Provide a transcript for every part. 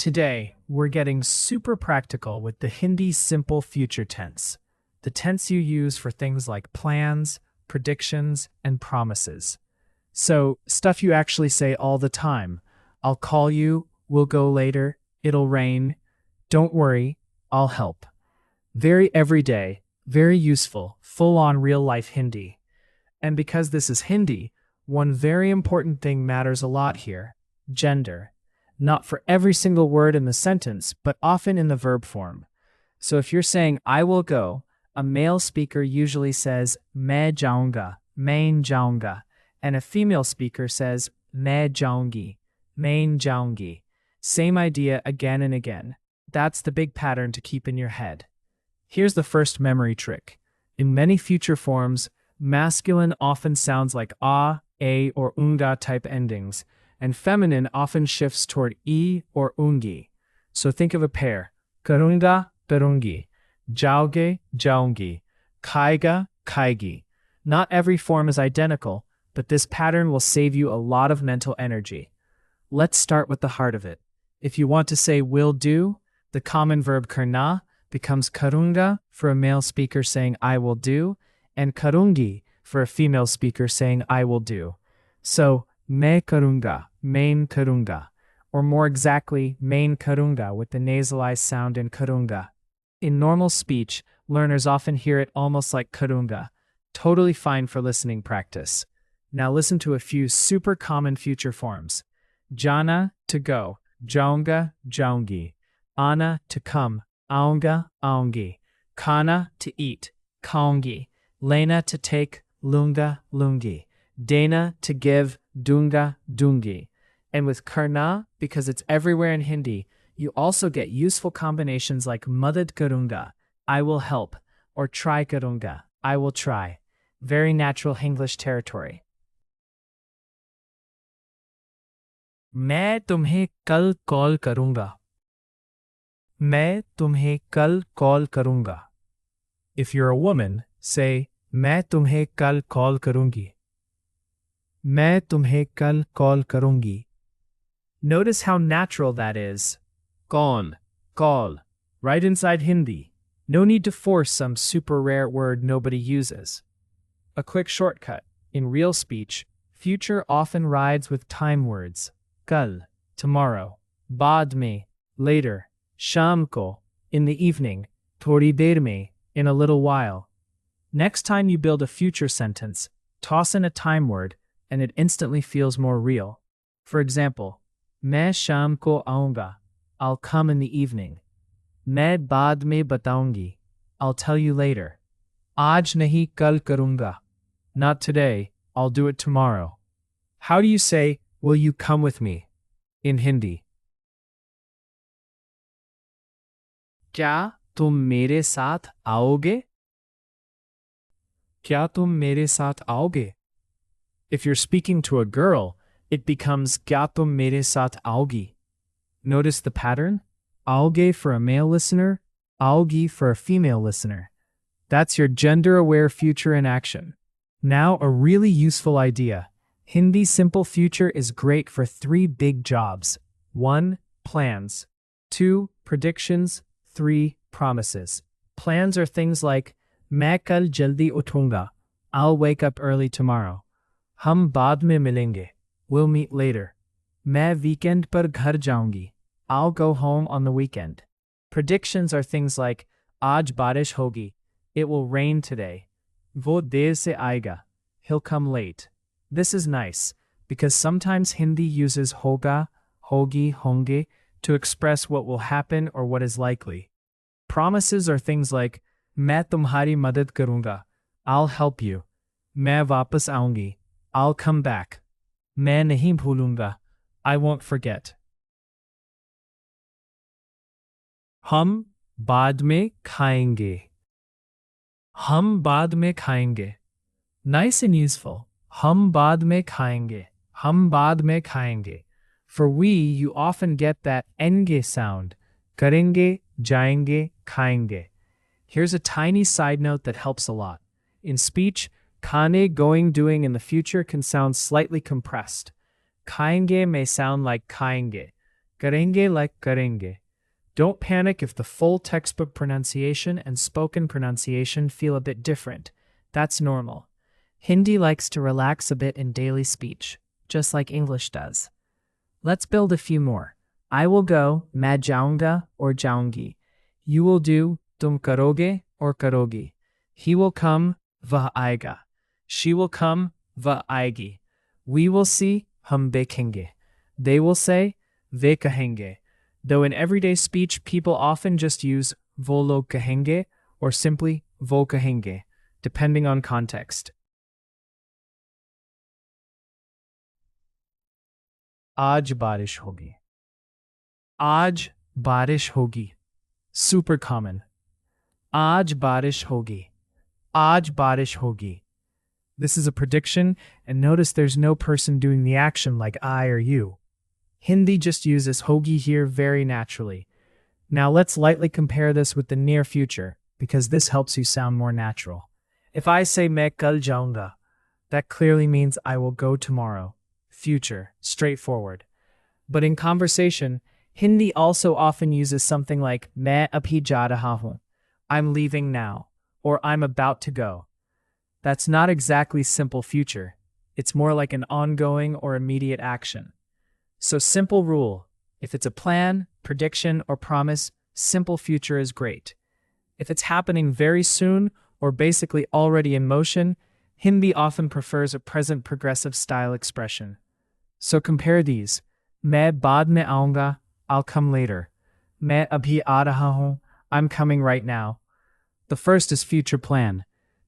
Today, we're getting super practical with the Hindi simple future tense, the tense you use for things like plans, predictions, and promises. So, stuff you actually say all the time. I'll call you, we'll go later, it'll rain, don't worry, I'll help. Very everyday, very useful, full-on real-life Hindi. And because this is Hindi, one very important thing matters a lot here: gender. Not for every single word in the sentence, but often in the verb form. So if you're saying I will go, a male speaker usually says मैं जाऊंगा, मैं जाऊंगा, and a female speaker says मैं जाऊंगी, मैं जाऊंगी. Same idea again and again. That's the big pattern to keep in your head. Here's the first memory trick. In many future forms, masculine often sounds like a, or unga type endings, and feminine often shifts toward e or ungi. So think of a pair: karunga, karungi, jaoge, jaungi, खाएगा, खाएगी. Not every form is identical, but this pattern will save you a lot of mental energy. Let's start with the heart of it. If you want to say will do, the common verb karna becomes karunga for a male speaker saying I will do, and karungi for a female speaker saying I will do. So, मैं करूंगा, मैं करूंगा, or more exactly, मैं करूंगा with the nasalized sound in karunga. In normal speech, learners often hear it almost like karunga. Totally fine for listening practice. Now listen to a few super common future forms. Jana, to go, jaunga, jaungi. Ana, to come, aunga, aungi. Kana, to eat, kaungi. Lena, to take, lunga, lungi. Dana, to give, dunga, dungi. And with karna, because it's everywhere in Hindi, you also get useful combinations like madad karunga, I will help, or try karunga, I will try. Very natural English territory. मैं तुम्हें कल call करूंगा. मैं तुम्हें कल call करूंगा. If you're a woman, say मैं तुम्हें कल कॉल करूंगी. मैं तुम्हें कल कॉल करूंगी. Notice how natural that is. Kaun, call, right inside Hindi. No need to force some super rare word nobody uses. A quick shortcut. In real speech, future often rides with time words. Kal, tomorrow. Baad mein, later. Sham ko, in the evening. Thodi der mein, in a little while. Next time you build a future sentence, toss in a time word, and it instantly feels more real. For example, मैं शाम को आऊंगा, I'll come in the evening. मैं बाद में बताऊंगी, I'll tell you later. आज नहीं कल करूंगा, not today, I'll do it tomorrow. How do you say, will you come with me, in Hindi? क्या तुम मेरे साथ आओगे? क्या तुम मेरे साथ आओगे? If you're speaking to a girl, it becomes क्या तुम मेरे साथ आओगी. Notice the pattern? आओगे for a male listener, आओगी for a female listener. That's your gender-aware future in action. Now, a really useful idea. Hindi simple future is great for 3 big jobs. 1. Plans. 2. Predictions. 3. Promises. Plans are things like मैं कल जल्दी उठूंगा, I'll wake up early tomorrow. हम बाद में मिलेंगे, we'll meet later. मैं weekend पर घर जाऊंगी, I'll go home on the weekend. Predictions are things like आज बारिश होगी, it will rain today. वो देर से आएगा, he'll come late. This is nice, because sometimes Hindi uses hoga, hogi, honge to express what will happen or what is likely. Promises are things like मैं तुम्हारी मदद करूंगा, I'll help you. मैं वापस आऊंगी, I'll come back. मैं नहीं भूलूंगा, I won't forget. हम बाद में खाएंगे. हम बाद में खाएंगे. Nice and useful. हम बाद में खाएंगे. हम बाद में खाएंगे. For we, you often get that enge sound. करेंगे, जाएंगे, खाएंगे. Here's a tiny side note that helps a lot. In speech, खाने, going, doing in the future can sound slightly compressed. Khaenge may sound like खाएंगे. Karenge like karenge. Don't panic if the full textbook pronunciation and spoken pronunciation feel a bit different. That's normal. Hindi likes to relax a bit in daily speech, just like English does. Let's build a few more. I will go, main jaunga or jaungi. You will do, tum karoge or karogi. He will come, vah aayega. She will come, vah aayegi. We will see, hum dekhenge. They will say, ve kahenge. Though in everyday speech, people often just use wo log kahenge or simply wo kahenge, depending on context. Aaj barish hogi. Aaj barish hogi. Super common. Aaj barish hogi. Aaj barish hogi. This is a prediction, and notice there's no person doing the action like I or you. Hindi just uses hogi here very naturally. Now let's lightly compare this with the near future, because this helps you sound more natural. If I say main kal jaunga, that clearly means I will go tomorrow. Future, straightforward. But in conversation, Hindi also often uses something like main abhi ja raha hoon, I'm leaving now, or I'm about to go. That's not exactly simple future. It's more like an ongoing or immediate action. So simple rule, if it's a plan, prediction, or promise, simple future is great. If it's happening very soon or basically already in motion, Hindi often prefers a present progressive style expression. So compare these. Main baad mein aunga, I'll come later. Main abhi aa raha hoon, I'm coming right now. The first is future plan.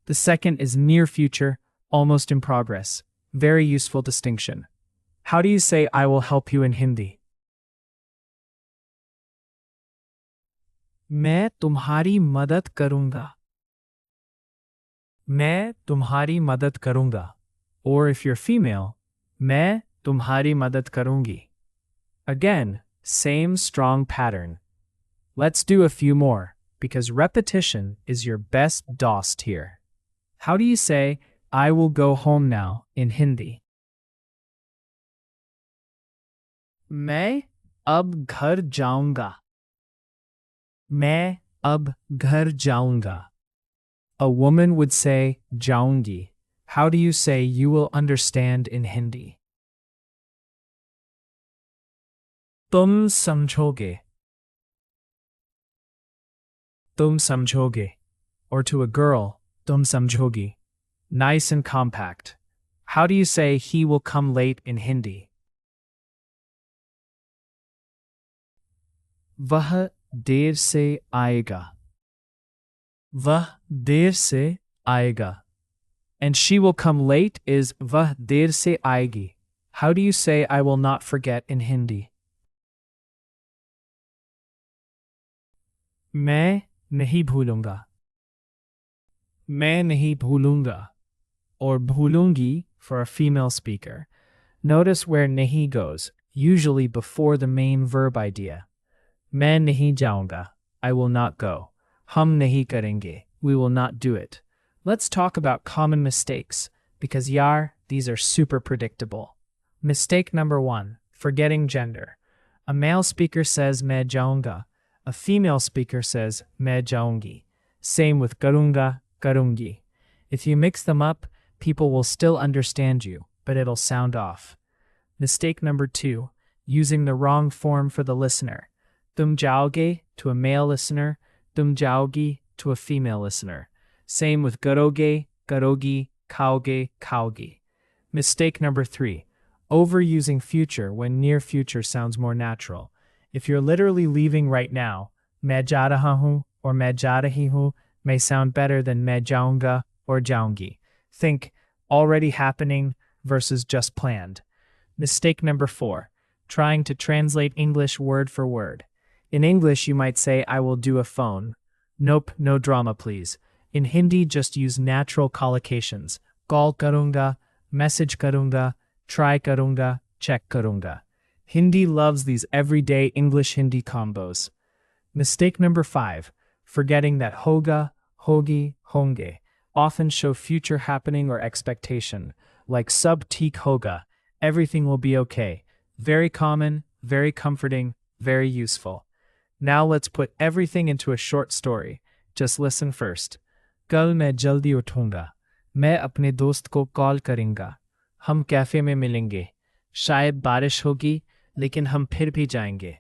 The second is near future, almost in progress. Very useful distinction. How do you say I will help you in Hindi? मैं तुम्हारी मदद करूंगा. मैं तुम्हारी मदद करूंगा. Or if you're female, मैं तुम्हारी मदद करूंगी. Again, same strong pattern. Let's do a few more, because repetition is your best dost here. How do you say, I will go home now in Hindi? मैं अब घर जाऊंगा. मैं अब घर जाऊंगा. A woman would say jaungi. How do you say you will understand in Hindi? तुम समझोगे. तुम समझोगे. Or to a girl, तुम समझोगी. Nice and compact. How do you say he will come late in Hindi? वह देर से आएगा. वह देर से आएगा. And she will come late is वह देर से आएगी. How do you say I will not forget in Hindi? मैं नहीं भूलूंगा. मैं नहीं भूलूंगा. Or भूलूंगी for a female speaker. Notice where nahi goes, usually before the main verb idea. मैं नहीं जाऊंगा. I will not go. हम नहीं करेंगे. We will not do it. Let's talk about common mistakes, because these are super predictable. Mistake number 1, forgetting gender. A male speaker says मैं जाऊंगा. A female speaker says मैं जाऊंगी. Same with karunga, karungi. If you mix them up, people will still understand you, but it'll sound off. Mistake number 2, using the wrong form for the listener. Tum jaoge to a male listener, tum jaogi to a female listener. Same with garoge, garogi, kaoge, kaogi. Mistake number 3, overusing future when near future sounds more natural. If you're literally leaving right now, मैं जा रहा हूँ or मैं जा रही हूँ may sound better than मैं जाऊंगा or जाऊंगी. Think already happening versus just planned. Mistake number 4, trying to translate English word for word. In English, you might say, I will do a phone. Nope, no drama, please. In Hindi, just use natural collocations. Call karunga, message karunga, try karunga, check karunga. Hindi loves these everyday English-Hindi combos. Mistake number 5, forgetting that hoga, hogi, honge often show future happening or expectation, like sub teek hoga, everything will be okay. Very common, very comforting, Very useful. Now let's put everything into a short story. Just listen first. कल मैं जल्दी उठूंगा. मैं अपने दोस्त को call करूंगा. हम cafe में मिलेंगे. शायद बारिश होगी, लेकिन हम फिर भी जाएंगे.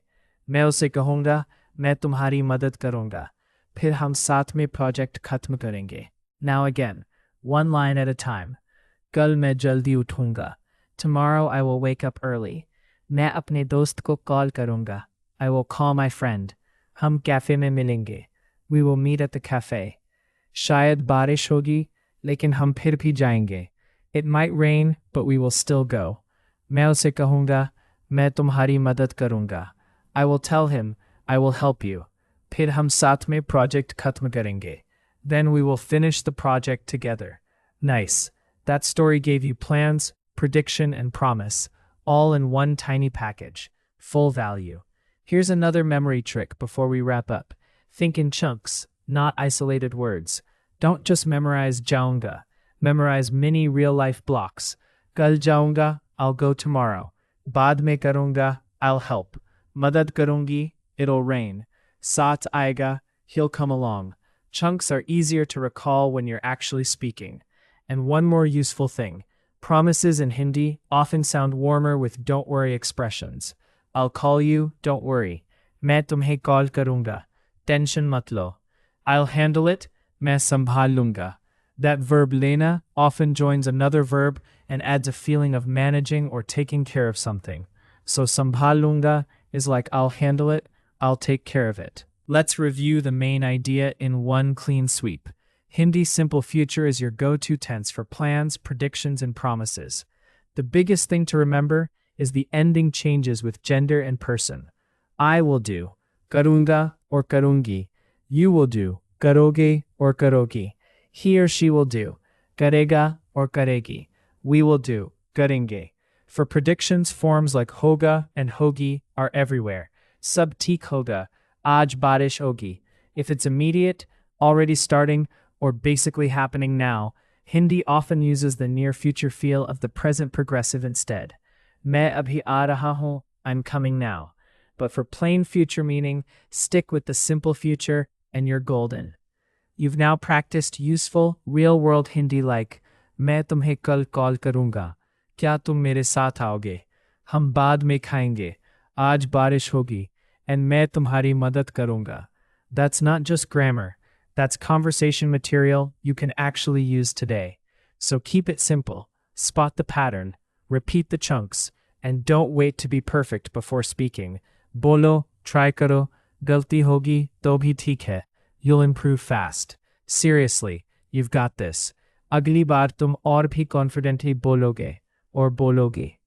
मैं उसे कहूंगा, मैं तुम्हारी मदद करूंगा. फिर हम साथ में प्रोजेक्ट खत्म करेंगे. Now again, one line at a time. कल मैं जल्दी उठूंगा. Tomorrow I will wake up early. मैं अपने दोस्त को कॉल करूंगा. I will call my friend. हम कैफे में मिलेंगे. We will meet at the cafe. शायद बारिश होगी, लेकिन हम फिर भी जाएंगे. It might rain, but we will still go. मैं उसे कहूंगा, मैं तुम्हारी मदद करूंगा. I will tell him, I will help you. फिर हम साथ में project खत्म करेंगे. Then we will finish the project together. Nice. That story gave you plans, prediction, and promise, all in one tiny package. Full value. Here's another memory trick before we wrap up. Think in chunks, not isolated words. Don't just memorize jaunga. Memorize mini real-life blocks. Kal jaunga, I'll go tomorrow. Baad mein karunga, I'll help. Madad karungi, it'll rain. Saat aayega, he'll come along. Chunks are easier to recall when you're actually speaking. And one more useful thing. Promises in Hindi often sound warmer with don't worry expressions. I'll call you, don't worry. Main tumhe call karunga. Tension mat lo. I'll handle it, main sambhal lunga. That verb lena often joins another verb and adds a feeling of managing or taking care of something. So sambhal lunga is like I'll handle it, I'll take care of it. Let's review the main idea in one clean sweep. Hindi simple future is your go-to tense for plans, predictions, and promises. The biggest thing to remember is the ending changes with gender and person. I will do, karunga or karungi. You will do, karoge or karogi. He or she will do, karega or karegi. We will do, karenge. For predictions, forms like hoga and hogi are everywhere. Sab theek hoga, aaj barish hogi. If it's immediate, already starting, or basically happening now, Hindi often uses the near future feel of the present progressive instead. Main abhi aa raha hoon, I'm coming now. But for plain future meaning, stick with the simple future and you're golden. You've now practiced useful, real-world Hindi like मैं तुम्हें कल call करूँगा. क्या तुम मेरे साथ आओगे? हम बाद में खाएंगे. आज बारिश होगी. And मैं तुम्हारी मदद करूँगा. That's not just grammar. That's conversation material you can actually use today. So keep it simple, spot the pattern, repeat the chunks, and don't wait to be perfect before speaking. Bolo, try karo, galti hogi to bhi theek hai. You'll improve fast. Seriously, you've got this. Agli baar tum aur bhi confidently bologe or bologi.